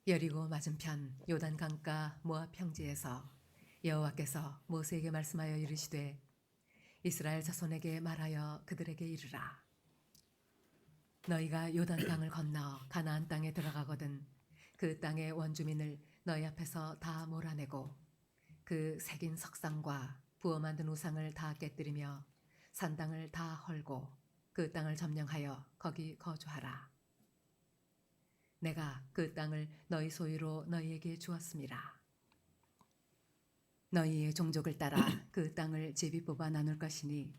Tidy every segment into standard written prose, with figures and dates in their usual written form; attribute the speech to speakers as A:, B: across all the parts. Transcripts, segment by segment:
A: 여리고 맞은편 요단 강가 모압 평지에서 여호와께서 모세에게 말씀하여 이르시되 이스라엘 자손에게 말하여 그들에게 이르라. 너희가 요단 강을 건너 가나안 땅에 들어가거든 그 땅의 원주민을 너희 앞에서 다 몰아내고 그 새긴 석상과 부어 만든 우상을 다 깨뜨리며 산당을 다 헐고 그 땅을 점령하여 거기 거주하라. 내가 그 땅을 너희 소유로 너희에게 주었음이라. 너희의 종족을 따라 그 땅을 제비 뽑아 나눌 것이니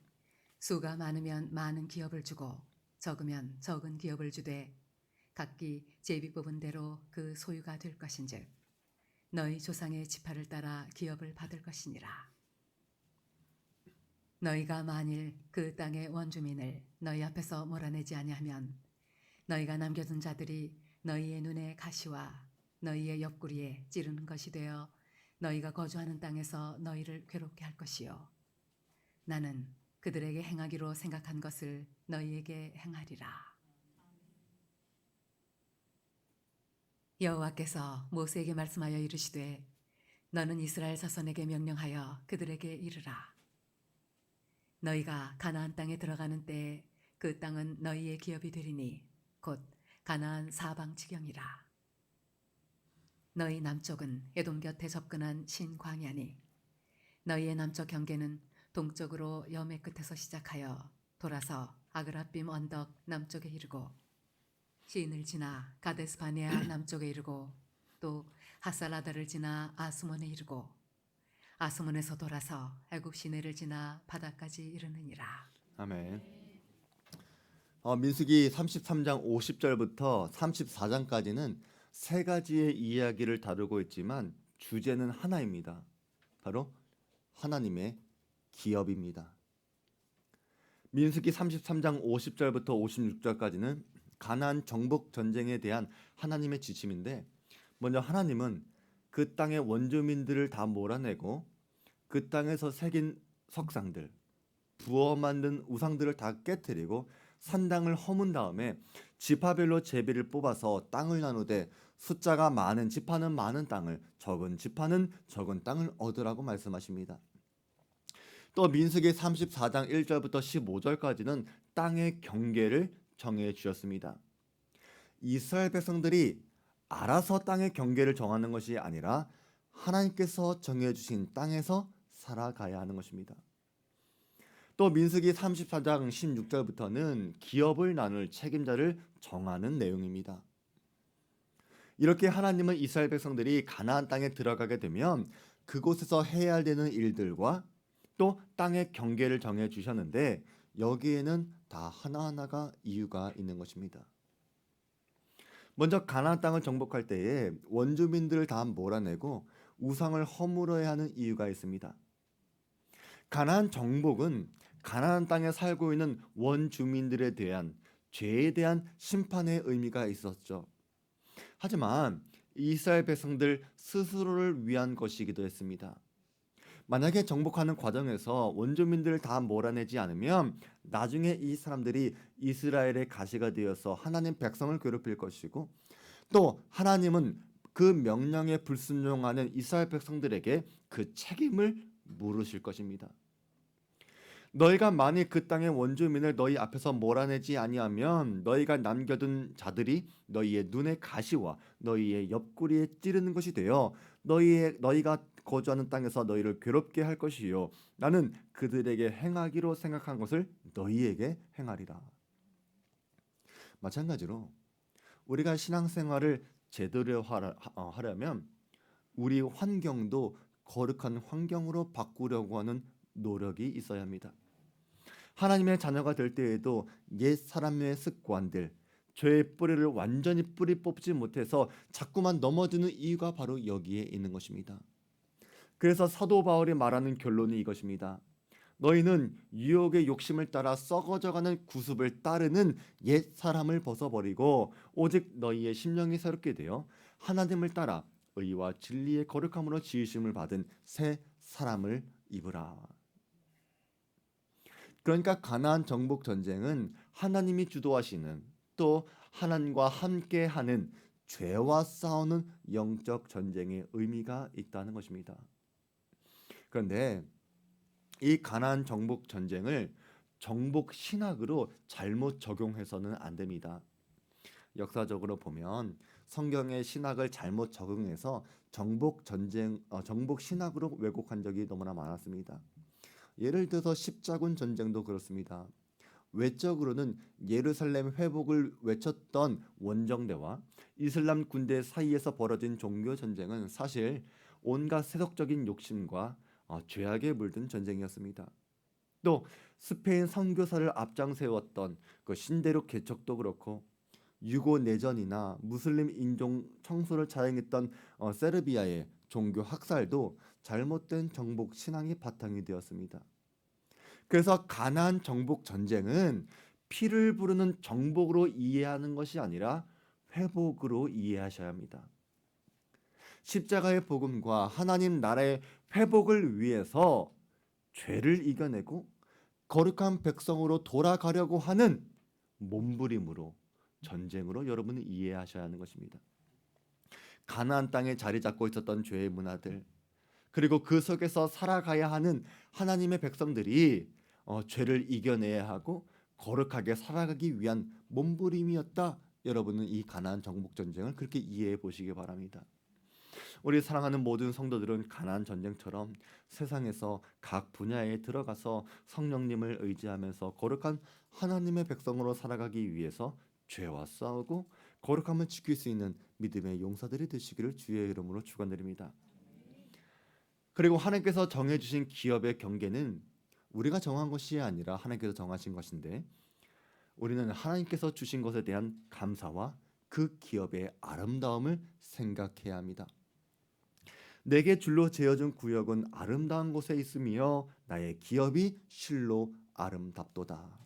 A: 수가 많으면 많은 기업을 주고 적으면 적은 기업을 주되 각기 제비 뽑은 대로 그 소유가 될 것인즉 너희 조상의 지파를 따라 기업을 받을 것이니라. 너희가 만일 그 땅의 원주민을 너희 앞에서 몰아내지 아니하면 너희가 남겨둔 자들이 너희의 눈에 가시와 너희의 옆구리에 찌르는 것이 되어 너희가 거주하는 땅에서 너희를 괴롭게 할 것이요 나는 그들에게 행하기로 생각한 것을 너희에게 행하리라. 여호와께서 모세에게 말씀하여 이르시되 너는 이스라엘 자손에게 명령하여 그들에게 이르라. 너희가 가나안 땅에 들어가는 때에 그 땅은 너희의 기업이 되리니 곧 가나안 사방 지경이라. 너희 남쪽은 에돔 곁에 접근한 신 광야니 너희의 남쪽 경계는 동쪽으로 여매 끝에서 시작하여 돌아서 아그라빔 언덕 남쪽에 이르고 시인을 지나 가데스 바네아 남쪽에 이르고 또 하살라다를 지나 아스몬에 이르고 아스몬에서 돌아서 애굽 시내를 지나 바다까지 이르느니라.
B: 아멘. 민수기 33장 50절부터 34장까지는 세 가지의 이야기를 다루고 있지만 주제는 하나입니다. 바로 하나님의 기업입니다. 민수기 33장 50절부터 56절까지는 가나안 정복 전쟁에 대한 하나님의 지침인데, 먼저 하나님은 그 땅의 원주민들을 다 몰아내고 그 땅에서 새긴 석상들, 부어 만든 우상들을 다 깨뜨리고 산당을 허문 다음에 지파별로 제비를 뽑아서 땅을 나누되 숫자가 많은 지파는 많은 땅을, 적은 지파는 적은 땅을 얻으라고 말씀하십니다. 또 민수기 34장 1절부터 15절까지는 땅의 경계를 정해 주셨습니다. 이스라엘 백성들이 알아서 땅의 경계를 정하는 것이 아니라 하나님께서 정해 주신 땅에서 살아가야 하는 것입니다. 또 민수기 34장 16절부터는 기업을 나눌 책임자를 정하는 내용입니다. 이렇게 하나님은 이스라엘 백성들이 가나안 땅에 들어가게 되면 그곳에서 해야 되는 일들과 또 땅의 경계를 정해 주셨는데, 여기에는 다 하나하나가 이유가 있는 것입니다. 먼저 가나안 땅을 정복할 때에 원주민들을 다 몰아내고 우상을 허물어야 하는 이유가 있습니다. 가나안 정복은 가나안 땅에 살고 있는 원주민들에 대한 죄에 대한 심판의 의미가 있었죠. 하지만 이스라엘 백성들 스스로를 위한 것이기도 했습니다. 만약에 정복하는 과정에서 원주민들을 다 몰아내지 않으면 나중에 이 사람들이 이스라엘의 가시가 되어서 하나님 백성을 괴롭힐 것이고, 또 하나님은 그 명령에 불순종하는 이스라엘 백성들에게 그 책임을 물으실 것입니다. 너희가 만일 그 땅의 원주민을 너희 앞에서 몰아내지 아니하면 너희가 남겨둔 자들이 너희의 눈의 가시와 너희의 옆구리에 찌르는 것이 되어 너희가 거주하는 땅에서 너희를 괴롭게 할 것이요 나는 그들에게 행하기로 생각한 것을 너희에게 행하리라. 마찬가지로 우리가 신앙생활을 제대로 하려면 우리 환경도 거룩한 환경으로 바꾸려고 하는 노력이 있어야 합니다. 하나님의 자녀가 될 때에도 옛 사람의 습관들, 죄의 뿌리를 완전히 뿌리 뽑지 못해서 자꾸만 넘어지는 이유가 바로 여기에 있는 것입니다. 그래서 사도 바울이 말하는 결론이 이것입니다. 너희는 유혹의 욕심을 따라 썩어져가는 구습을 따르는 옛 사람을 벗어버리고 오직 너희의 심령이 새롭게 되어 하나님을 따라 의와 진리의 거룩함으로 지으심을 받은 새 사람을 입으라. 그러니까 가나안 정복 전쟁은 하나님이 주도하시는, 또 하나님과 함께하는 죄와 싸우는 영적 전쟁의 의미가 있다는 것입니다. 그런데 이 가나안 정복 전쟁을 정복 신학으로 잘못 적용해서는 안 됩니다. 역사적으로 보면 성경의 신학을 잘못 적용해서 정복 전쟁, 정복 신학으로 왜곡한 적이 너무나 많았습니다. 예를 들어서 십자군 전쟁도 그렇습니다. 외적으로는 예루살렘 회복을 외쳤던 원정대와 이슬람 군대 사이에서 벌어진 종교 전쟁은 사실 온갖 세속적인 욕심과 죄악에 물든 전쟁이었습니다. 또 스페인 선교사를 앞장 세웠던 그 신대륙 개척도 그렇고 유고 내전이나 무슬림 인종 청소를 자행했던 세르비아의 종교 학살도 잘못된 정복 신앙이 바탕이 되었습니다. 그래서 가나안 정복 전쟁은 피를 부르는 정복으로 이해하는 것이 아니라 회복으로 이해하셔야 합니다. 십자가의 복음과 하나님 나라의 회복을 위해서 죄를 이겨내고 거룩한 백성으로 돌아가려고 하는 몸부림으로 전쟁으로 여러분이 이해하셔야 하는 것입니다. 가나안 땅에 자리 잡고 있었던 죄의 문화들, 그리고 그 속에서 살아가야 하는 하나님의 백성들이 죄를 이겨내야 하고 거룩하게 살아가기 위한 몸부림이었다. 여러분은 이 가나안 정복 전쟁을 그렇게 이해해 보시기 바랍니다. 우리 사랑하는 모든 성도들은 가나안 전쟁처럼 세상에서 각 분야에 들어가서 성령님을 의지하면서 거룩한 하나님의 백성으로 살아가기 위해서 죄와 싸우고 거룩함을 지킬 수 있는 믿음의 용사들이 되시기를 주의 이름으로 축원드립니다. 그리고 하나님께서 정해주신 기업의 경계는 우리가 정한 것이 아니라 하나님께서 정하신 것인데, 우리는 하나님께서 주신 것에 대한 감사와 그 기업의 아름다움을 생각해야 합니다. 내게 줄로 재어준 구역은 아름다운 곳에 있으며 나의 기업이 실로 아름답도다.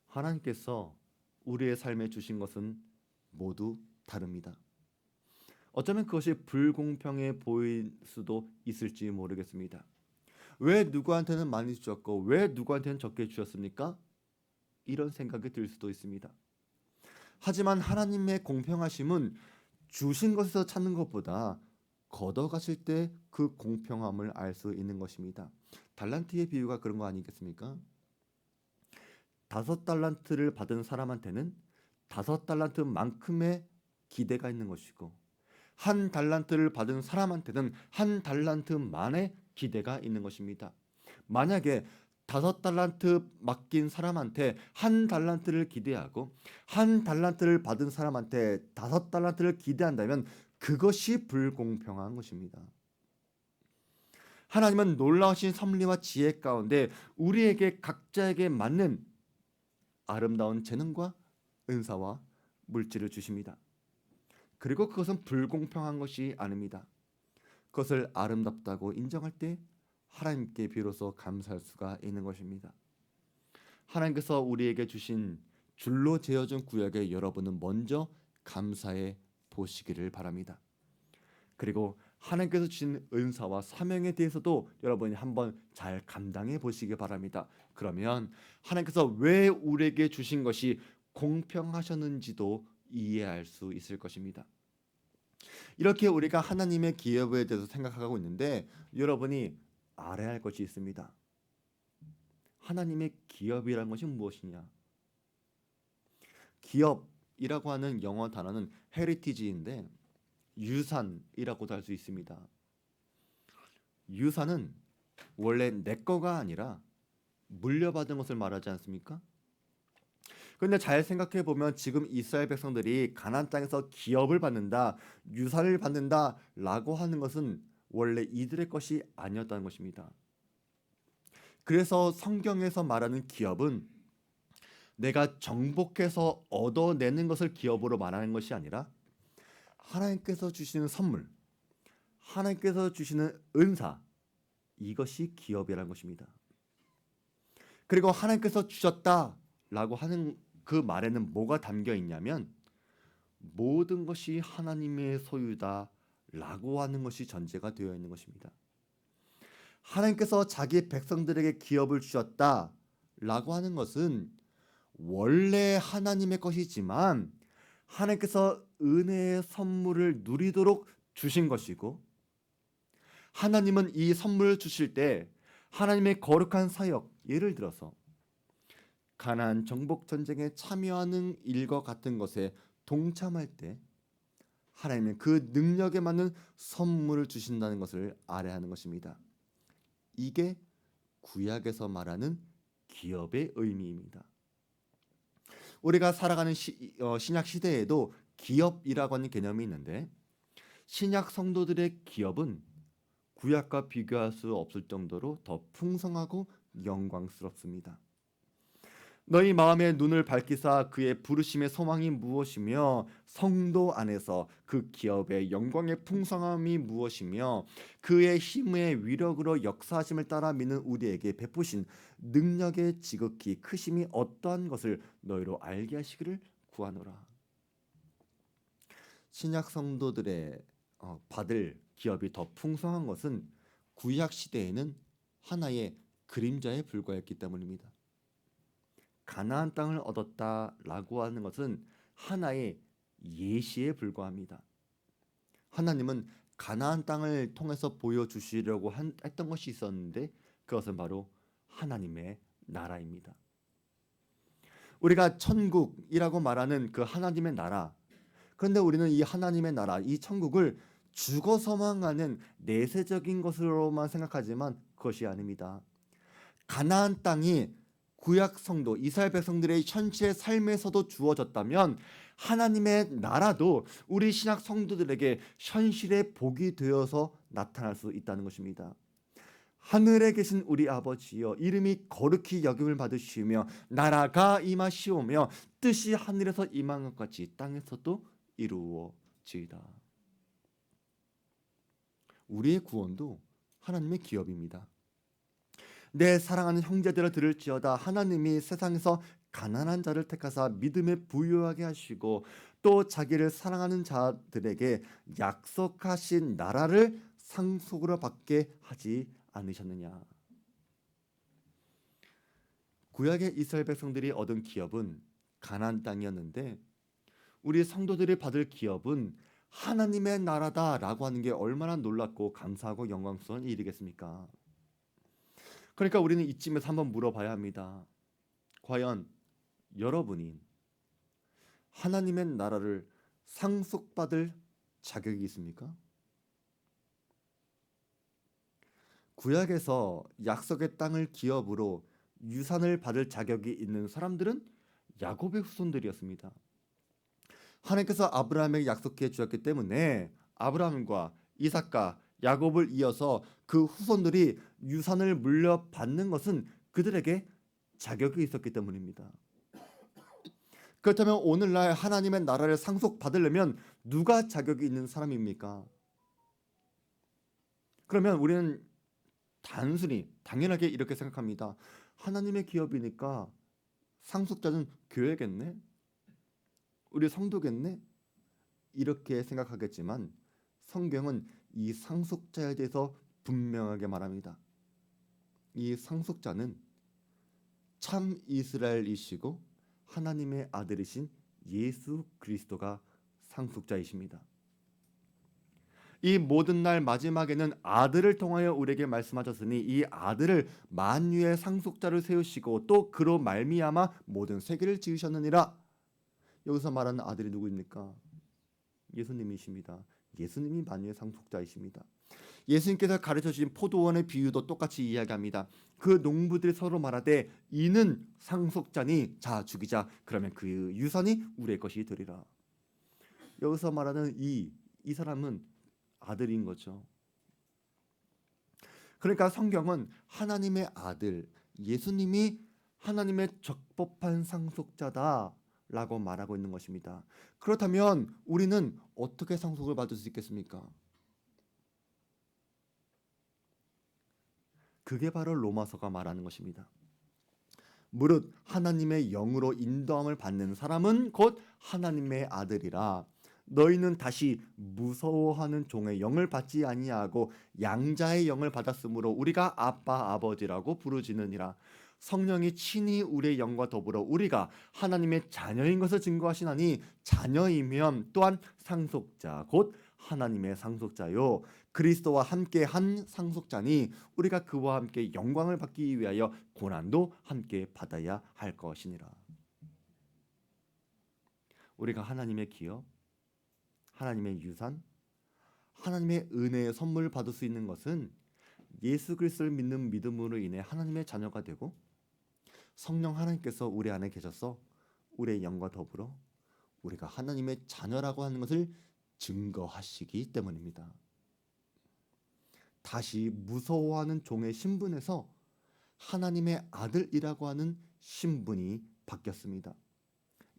B: 하나님께서 우리의 삶에 주신 것은 모두 다릅니다. 어쩌면 그것이 불공평해 보일 수도 있을지 모르겠습니다. 왜 누구한테는 많이 주셨고 왜 누구한테는 적게 주셨습니까? 이런 생각이 들 수도 있습니다. 하지만 하나님의 공평하심은 주신 것에서 찾는 것보다 걷어가실 때 그 공평함을 알 수 있는 것입니다. 달란트의 비유가 그런 거 아니겠습니까? 5달란트를 받은 사람한테는 5달란트만큼의 기대가 있는 것이고, 1달란트를 받은 사람한테는 1달란트만의 기대가 있는 것입니다. 만약에 5달란트 맡긴 사람한테 1달란트를 기대하고 1달란트를 받은 사람한테 5달란트를 기대한다면 그것이 불공평한 것입니다. 하나님은 놀라우신 섭리와 지혜 가운데 우리에게 각자에게 맞는 아름다운 재능과 은사와 물질을 주십니다. 그리고 그것은 불공평한 것이 아닙니다. 그것을 아름답다고 인정할 때 하나님께 비로소 감사할 수가 있는 것입니다. 하나님께서 우리에게 주신 줄로 재어준 구약에 여러분은 먼저 감사해 보시기를 바랍니다. 그리고 하나님께서 주신 은사와 사명에 대해서도 여러분이 한번 잘 감당해 보시기 바랍니다. 그러면 하나님께서 왜 우리에게 주신 것이 공평하셨는지도 이해할 수 있을 것입니다. 이렇게 우리가 하나님의 기업에 대해서 생각하고 있는데 여러분이 알아야 할 것이 있습니다. 하나님의 기업이라는 것이 무엇이냐? 기업이라고 하는 영어 단어는 heritage인데 유산이라고도 할 수 있습니다. 유산은 원래 내 거가 아니라 물려받은 것을 말하지 않습니까? 그런데 잘 생각해 보면 지금 이스라엘 백성들이 가나안 땅에서 기업을 받는다, 유산을 받는다라고 하는 것은 원래 이들의 것이 아니었다는 것입니다. 그래서 성경에서 말하는 기업은 내가 정복해서 얻어내는 것을 기업으로 말하는 것이 아니라 하나님께서 주시는 선물, 하나님께서 주시는 은사, 이것이 기업이라는 것입니다. 그리고 하나님께서 주셨다라고 하는 그 말에는 뭐가 담겨 있냐면 모든 것이 하나님의 소유다라고 하는 것이 전제가 되어 있는 것입니다. 하나님께서 자기 백성들에게 기업을 주셨다라고 하는 것은 원래 하나님의 것이지만 하나님께서 은혜의 선물을 누리도록 주신 것이고, 하나님은 이 선물을 주실 때 하나님의 거룩한 사역, 예를 들어서 가나안 정복 전쟁에 참여하는 일과 같은 것에 동참할 때 하나님은 그 능력에 맞는 선물을 주신다는 것을 알아야 하는 것입니다. 이게 구약에서 말하는 기업의 의미입니다. 우리가 살아가는 신약 시대에도 기업이라고 하는 개념이 있는데, 신약 성도들의 기업은 구약과 비교할 수 없을 정도로 더 풍성하고 영광스럽습니다. 너희 마음의 눈을 밝히사 그의 부르심의 소망이 무엇이며 성도 안에서 그 기업의 영광의 풍성함이 무엇이며 그의 힘의 위력으로 역사하심을 따라 믿는 우리에게 베푸신 능력의 지극히 크심이 어떠한 것을 너희로 알게 하시기를 구하노라. 신약 성도들의 받을 기업이 더 풍성한 것은 구약 시대에는 하나의 그림자에 불과했기 때문입니다. 가나안 땅을 얻었다라고 하는 것은 하나의 예시에 불과합니다. 하나님은 가나안 땅을 통해서 보여주시려고 했던 것이 있었는데, 그것은 바로 하나님의 나라입니다. 우리가 천국이라고 말하는 그 하나님의 나라, 그런데 우리는 이 하나님의 나라, 이 천국을 죽어 소망하는 내세적인 것으로만 생각하지만 그것이 아닙니다. 가나안 땅이 구약 성도 이스라엘 백성들의 현실의 삶에서도 주어졌다면 하나님의 나라도 우리 신약 성도들에게 현실의 복이 되어서 나타날 수 있다는 것입니다. 하늘에 계신 우리 아버지여, 이름이 거룩히 여김을 받으시며 나라가 임하시오며 뜻이 하늘에서 임한 것 같이 땅에서도 이루어지이다. 우리의 구원도 하나님의 기업입니다. 내 사랑하는 형제들을 들을지어다. 하나님이 세상에서 가난한 자를 택하사 믿음에 부유하게 하시고 또 자기를 사랑하는 자들에게 약속하신 나라를 상속으로 받게 하지 않으셨느냐. 구약의 이스라엘 백성들이 얻은 기업은 가나안 땅이었는데, 우리 성도들이 받을 기업은 하나님의 나라다라고 하는 게 얼마나 놀랍고 감사하고 영광스러운 일이겠습니까? 그러니까 우리는 이쯤에서 한번 물어봐야 합니다. 과연 여러분이 하나님의 나라를 상속받을 자격이 있습니까? 구약에서 약속의 땅을 기업으로 유산을 받을 자격이 있는 사람들은 야곱의 후손들이었습니다. 하나님께서 아브라함에게 약속해 주셨기 때문에 아브라함과 이삭과 야곱을 이어서 그 후손들이 유산을 물려받는 것은 그들에게 자격이 있었기 때문입니다. 그렇다면 오늘날 하나님의 나라를 상속받으려면 누가 자격이 있는 사람입니까? 그러면 우리는 단순히 당연하게 이렇게 생각합니다. 하나님의 기업이니까 상속자는 교회겠네? 우리 성도겠네? 이렇게 생각하겠지만 성경은 이 상속자에 대해서 분명하게 말합니다. 이 상속자는 참 이스라엘이시고 하나님의 아들이신 예수 그리스도가 상속자이십니다. 이 모든 날 마지막에는 아들을 통하여 우리에게 말씀하셨으니 이 아들을 만유의 상속자를 세우시고 또 그로 말미암아 모든 세계를 지으셨느니라. 여기서 말하는 아들이 누구입니까? 예수님이십니다. 예수님이 만유의 상속자이십니다. 예수님께서 가르쳐 주신 포도원의 비유도 똑같이 이야기합니다. 그 농부들이 서로 말하되 이는 상속자니 자 죽이자. 그러면 그 유산이 우리의 것이 되리라. 여기서 말하는 이 사람은 아들인 거죠. 그러니까 성경은 하나님의 아들 예수님이 하나님의 적법한 상속자다라고 말하고 있는 것입니다. 그렇다면 우리는 어떻게 상속을 받을 수 있겠습니까? 그게 바로 로마서가 말하는 것입니다. 무릇 하나님의 영으로 인도함을 받는 사람은 곧 하나님의 아들이라. 너희는 다시 무서워하는 종의 영을 받지 아니하고 양자의 영을 받았으므로 우리가 아빠 아버지라고 부르짖느니라. 성령이 친히 우리의 영과 더불어 우리가 하나님의 자녀인 것을 증거하시나니 자녀이면 또한 상속자 곧 하나님의 상속자요 그리스도와 함께 한 상속자니 우리가 그와 함께 영광을 받기 위하여 고난도 함께 받아야 할 것이니라. 우리가 하나님의 기업, 하나님의 유산, 하나님의 은혜의 선물을 받을 수 있는 것은 예수 그리스도를 믿는 믿음으로 인해 하나님의 자녀가 되고 성령 하나님께서 우리 안에 계셔서 우리의 영과 더불어 우리가 하나님의 자녀라고 하는 것을 증거하시기 때문입니다. 다시 무서워하는 종의 신분에서 하나님의 아들이라고 하는 신분이 바뀌었습니다.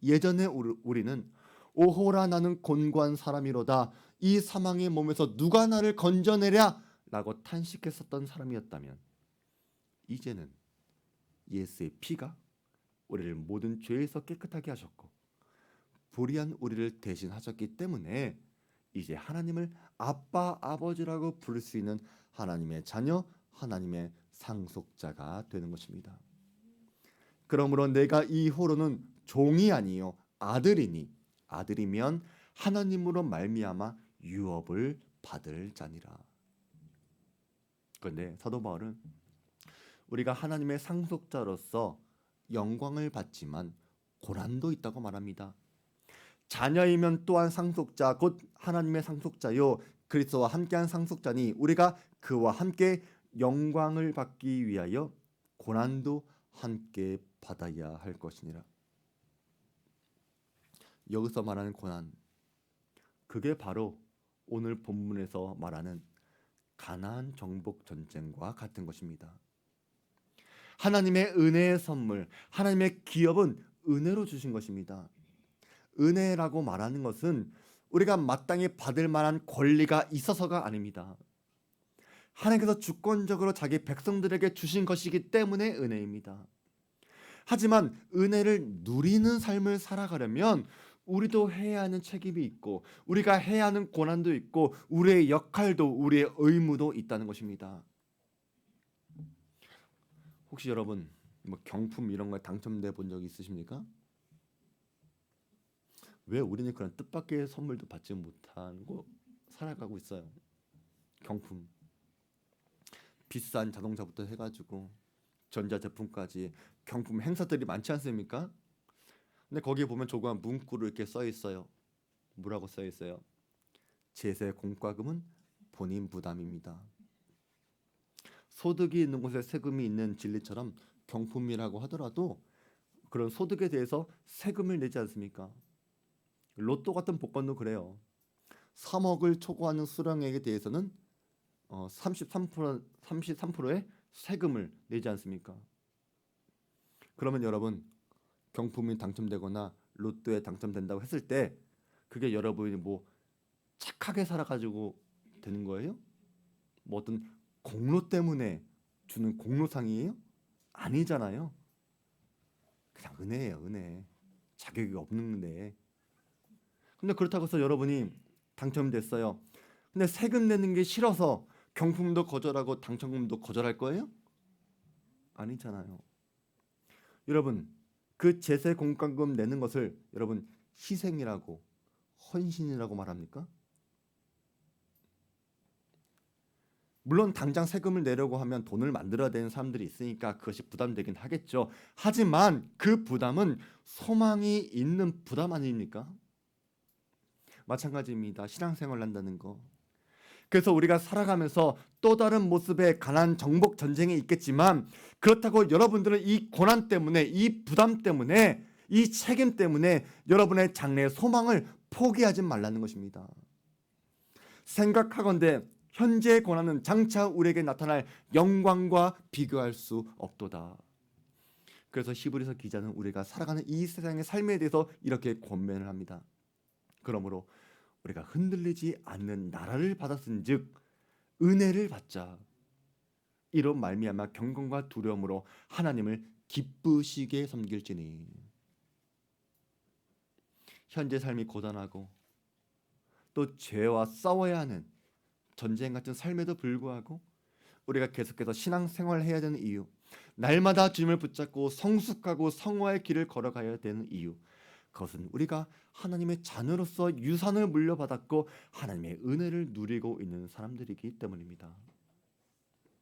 B: 예전에 우리는 오호라 나는 곤고한 사람이로다 이 사망의 몸에서 누가 나를 건져내랴 라고 탄식했었던 사람이었다면 이제는 예수의 피가 우리를 모든 죄에서 깨끗하게 하셨고 불의한 우리를 대신하셨기 때문에 이제 하나님을 아빠 아버지라고 부를 수 있는 하나님의 자녀 하나님의 상속자가 되는 것입니다. 그러므로 내가 이후로는 종이 아니요 아들이니 아들이면 하나님으로 말미암아 유업을 받을 자니라. 그런데 사도 바울은 우리가 하나님의 상속자로서 영광을 받지만 고난도 있다고 말합니다. 자녀이면 또한 상속자 곧 하나님의 상속자요 그리스도와 함께한 상속자니 우리가 그와 함께 영광을 받기 위하여 고난도 함께 받아야 할 것이니라. 여기서 말하는 고난, 그게 바로 오늘 본문에서 말하는 가나안 정복 전쟁과 같은 것입니다. 하나님의 은혜의 선물, 하나님의 기업은 은혜로 주신 것입니다. 은혜라고 말하는 것은 우리가 마땅히 받을 만한 권리가 있어서가 아닙니다. 하나님께서 주권적으로 자기 백성들에게 주신 것이기 때문에 은혜입니다. 하지만 은혜를 누리는 삶을 살아가려면 우리도 해야 하는 책임이 있고 우리가 해야 하는 고난도 있고 우리의 역할도 우리의 의무도 있다는 것입니다. 혹시 여러분 뭐 경품 이런 거에 당첨돼 본 적 있으십니까? 왜 우리는 그런 뜻밖의 선물도 받지 못하고 살아가고 있어요? 경품, 비싼 자동차부터 해가지고 전자제품까지 경품 행사들이 많지 않습니까? 근데 거기에 보면 조그만 문구로 이렇게 써 있어요. 뭐라고 써 있어요? 제세 공과금은 본인 부담입니다. 소득이 있는 곳에 세금이 있는 진리처럼 경품이라고 하더라도 그런 소득에 대해서 세금을 내지 않습니까? 로또 같은 복권도 그래요. 3억을 초과하는 수령액에 대해서는 33%의 세금을 내지 않습니까? 그러면 여러분 경품이 당첨되거나 로또에 당첨된다고 했을 때 그게 여러분이 뭐 착하게 살아가지고 되는 거예요? 뭐 어떤 공로 때문에 주는 공로상이에요? 아니잖아요. 그냥 은혜예요, 은혜. 자격이 없는데. 근데 그렇다고 해서 여러분이 당첨됐어요. 근데 세금 내는 게 싫어서 경품도 거절하고 당첨금도 거절할 거예요? 아니잖아요. 여러분 그 제세 공과금 내는 것을 여러분 희생이라고 헌신이라고 말합니까? 물론 당장 세금을 내려고 하면 돈을 만들어야 되는 사람들이 있으니까 그것이 부담되긴 하겠죠. 하지만 그 부담은 소망이 있는 부담 아닙니까? 마찬가지입니다. 신앙생활을 한다는 거. 그래서 우리가 살아가면서 또 다른 모습의 가난 정복 전쟁이 있겠지만 그렇다고 여러분들은 이 고난 때문에 이 부담 때문에 이 책임 때문에 여러분의 장래의 소망을 포기하지 말라는 것입니다. 생각하건대 현재의 고난은 장차 우리에게 나타날 영광과 비교할 수 없도다. 그래서 히브리서 기자는 우리가 살아가는 이 세상의 삶에 대해서 이렇게 권면을 합니다. 그러므로 우리가 흔들리지 않는 나라를 받았은즉 은혜를 받자. 이로 말미암아 경건과 두려움으로 하나님을 기쁘시게 섬길지니. 현재 삶이 고단하고 또 죄와 싸워야 하는 전쟁 같은 삶에도 불구하고 우리가 계속해서 신앙생활을 해야 되는 이유, 날마다 주님을 붙잡고 성숙하고 성화의 길을 걸어가야 되는 이유, 그것은 우리가 하나님의 자녀로서 유산을 물려받았고 하나님의 은혜를 누리고 있는 사람들이기 때문입니다.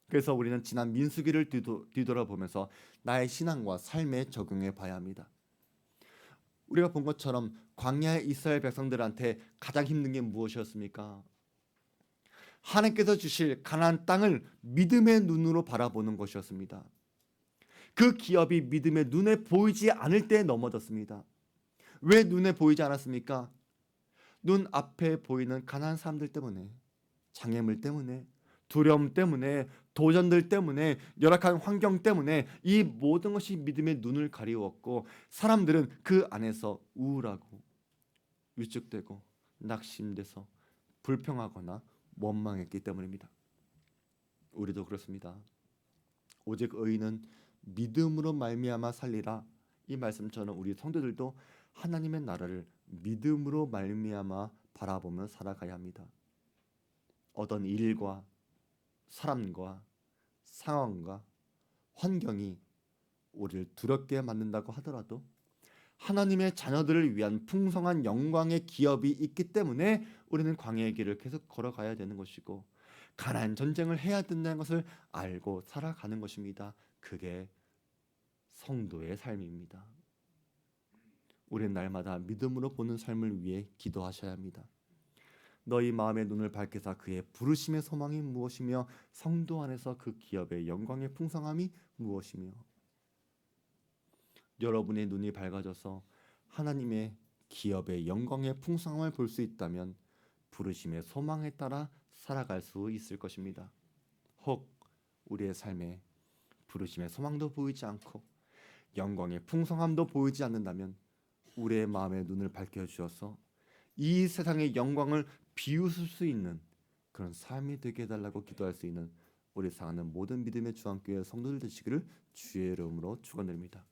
B: 그래서 우리는 지난 민수기를 뒤돌아보면서 나의 신앙과 삶에 적용해 봐야 합니다. 우리가 본 것처럼 광야의 이스라엘 백성들한테 가장 힘든 게 무엇이었습니까? 하나님께서 주실 가나안 땅을 믿음의 눈으로 바라보는 것이었습니다. 그 기업이 믿음의 눈에 보이지 않을 때 넘어졌습니다. 왜 눈에 보이지 않았습니까? 눈 앞에 보이는 가난한 사람들 때문에, 장애물 때문에, 두려움 때문에, 도전들 때문에, 열악한 환경 때문에 이 모든 것이 믿음의 눈을 가리웠고 사람들은 그 안에서 우울하고 위축되고 낙심돼서 불평하거나 원망했기 때문입니다. 우리도 그렇습니다. 오직 의인은 믿음으로 말미암아 살리라. 이 말씀처럼 우리 성도들도 하나님의 나라를 믿음으로 말미암아 바라보며 살아가야 합니다. 어떤 일과 사람과 상황과 환경이 우리를 두렵게 만든다고 하더라도 하나님의 자녀들을 위한 풍성한 영광의 기업이 있기 때문에 우리는 광야의 길을 계속 걸어가야 되는 것이고 가나안 전쟁을 해야 된다는 것을 알고 살아가는 것입니다. 그게 성도의 삶입니다. 우리는 날마다 믿음으로 보는 삶을 위해 기도하셔야 합니다. 너희 마음의 눈을 밝히사 그의 부르심의 소망이 무엇이며 성도 안에서 그 기업의 영광의 풍성함이 무엇이며 여러분의 눈이 밝아져서 하나님의 기업의 영광의 풍성함을 볼 수 있다면 부르심의 소망에 따라 살아갈 수 있을 것입니다. 혹 우리의 삶에 부르심의 소망도 보이지 않고 영광의 풍성함도 보이지 않는다면 우리의 마음의 눈을 밝혀주셔서 이 세상의 영광을 비웃을 수 있는 그런 삶이 되게 해달라고 기도할 수 있는 우리 사랑하는 모든 믿음의 주안교회 성도들 되시기를 주의 이름으로 축원드립니다.